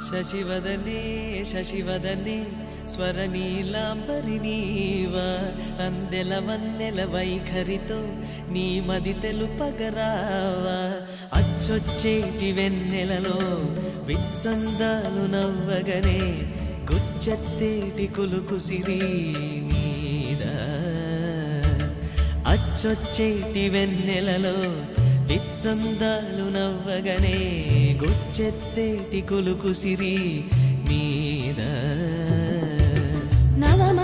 శశివదనే శశివదనే స్వరనీలాంబరి నీవా సందెల వన్నెల వైఖరితో నీ మది తెలుపగరావా అచ్చొచ్చేటి వెన్నెలలో విత్సందాలు నవ్వగనే గుచ్చెత్తేటి కులుకు సిరి నీదా అచ్చొచ్చేటి వెన్నెలలో విత్సందాలు నవ్వగనే గుచ్చెత్తేటి కులుకు సిరి నీదా నవమ